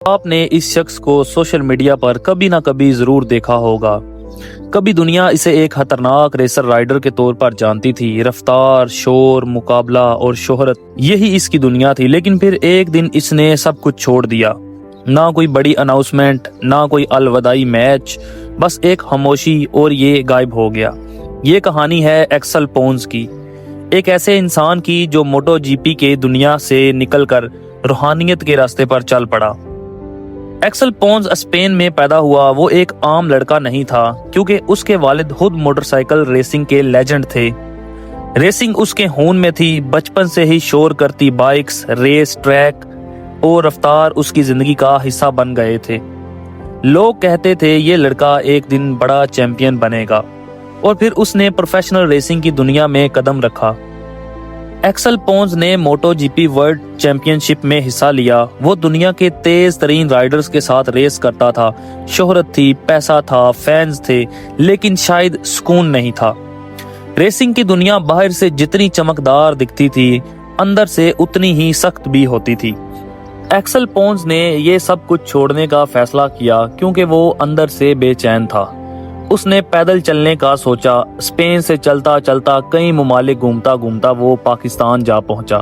आपने इस शख्स को सोशल मीडिया पर कभी ना कभी जरूर देखा होगा। कभी दुनिया इसे एक खतरनाक रेसर राइडर के तौर पर जानती थी। रफ्तार, शोर, मुकाबला और शोहरत, यही इसकी दुनिया थी। लेकिन फिर एक दिन इसने सब कुछ छोड़ दिया। ना कोई बड़ी अनाउंसमेंट, ना कोई अलविदाई मैच, बस एक खामोशी, और ये गायब हो गया। ये कहानी है एक्सल पोन्स की, एक ऐसे इंसान की जो मोटो जीपी के दुनिया से निकलकर रूहानियत के रास्ते पर चल पड़ा। एक्सल पोन्स स्पेन में पैदा हुआ। वो एक आम लड़का नहीं था, क्योंकि उसके वालिद खुद मोटरसाइकिल रेसिंग के लेजेंड थे। रेसिंग उसके खून में थी। बचपन से ही शोर करती बाइक्स, रेस, ट्रैक और रफ्तार उसकी जिंदगी का हिस्सा बन गए थे। लोग कहते थे ये लड़का एक दिन बड़ा चैंपियन बनेगा, और फिर उसने प्रोफेशनल रेसिंग की दुनिया में कदम रखा। एक्सल पोन्स ने मोटो जीपी वर्ल्ड चैंपियनशिप में हिस्सा लिया। वो दुनिया के तेज तरीन राइडर्स के साथ रेस करता था। शोहरत थी, पैसा था, फैंस थे, लेकिन शायद सुकून नहीं था। रेसिंग की दुनिया बाहर से जितनी चमकदार दिखती थी, अंदर से उतनी ही सख्त भी होती थी। एक्सल पोन्स ने ये सब कुछ छोड़ने का फैसला किया, क्योंकि वो अंदर से बेचैन था। उसने पैदल चलने का सोचा। स्पेन से चलता चलता कई ममालिक घूमता घूमता वो पाकिस्तान जा पहुंचा।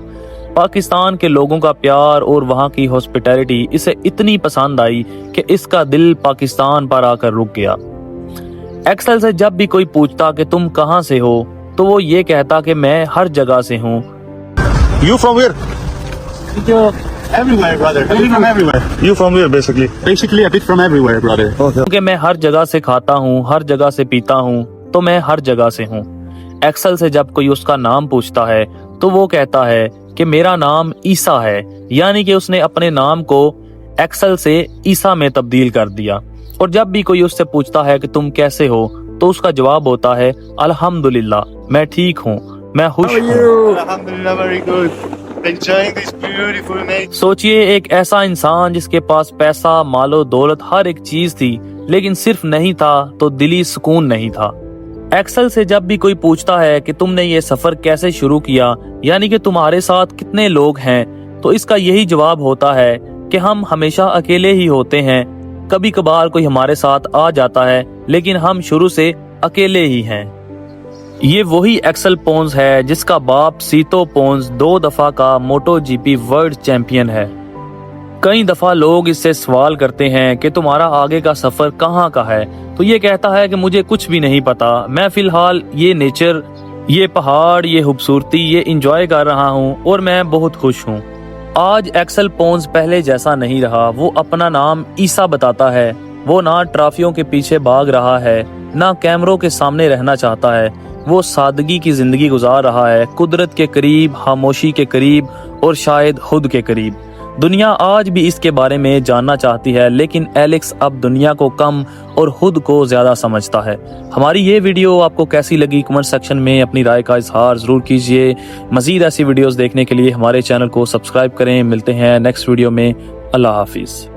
पाकिस्तान के लोगों का प्यार और वहां की हॉस्पिटैलिटी इसे इतनी पसंद आई कि इसका दिल पाकिस्तान पर आकर रुक गया। एक्सल से जब भी कोई पूछता कि तुम कहां से हो, तो वो ये कहता कि मैं हर जगह से हूँ। You from where? Everywhere, brother. A bit from everywhere. You from where, basically? Basically, a bit from everywhere, brother. Okay. क्योंकि मैं हर जगह से खाता हूँ, हर जगह से पीता हूँ, तो मैं हर जगह से हूँ। एक्सल से जब कोई उसका नाम पूछता है, तो वो कहता है कि मेरा नाम ईसा है, यानी कि उसने अपने नाम को एक्सल से ईसा में तब्दील कर दिया। और जब भी कोई उससे पूछता है कि तुम कैसे हो, तो उसका जवाब होता है अल्हम्दुलिल्लाह, मैं ठीक हूँ, मैं खुश हूँ। Alhamdulillah, very good. Enjoying this beautiful nature. सोचिए, एक ऐसा इंसान जिसके पास पैसा, मालो दौलत, हर एक चीज थी, लेकिन सिर्फ नहीं था तो दिली सुकून नहीं था। एक्सल से जब भी कोई पूछता है कि तुमने ये सफर कैसे शुरू किया, यानी कि तुम्हारे साथ कितने लोग हैं, तो इसका यही जवाब होता है कि हम हमेशा अकेले ही होते हैं। कभी कभार कोई हमारे साथ आ जाता है, लेकिन हम शुरू से अकेले ही हैं। ये वही एक्सल पोन्स है जिसका बाप सीतो पोन्स 2 दफा का मोटो जीपी वर्ल्ड चैंपियन है। कई दफा लोग इससे सवाल करते हैं कि तुम्हारा आगे का सफर कहाँ का है, तो ये कहता है कि मुझे कुछ भी नहीं पता, मैं फिलहाल ये नेचर, ये पहाड़, ये खूबसूरती, ये इंजॉय कर रहा हूँ और मैं बहुत खुश हूँ। आज एक्सल पोन्स पहले जैसा नहीं रहा। वो अपना नाम ईसा बताता है। वो ना ट्रॉफियों के पीछे भाग रहा है, ना कैमरों के सामने रहना चाहता है। वो सादगी की जिंदगी गुजार रहा है, कुदरत के करीब, खामोशी के करीब और शायद खुद के करीब। दुनिया आज भी इसके बारे में जानना चाहती है, लेकिन एलेक्स अब दुनिया को कम और खुद को ज्यादा समझता है। हमारी ये वीडियो आपको कैसी लगी, कमेंट सेक्शन में अपनी राय का इजहार जरूर कीजिए। मजीद ऐसी वीडियोस देखने के लिए हमारे चैनल को सब्सक्राइब करें। मिलते हैं नेक्स्ट वीडियो में। अल्लाह हाफिज।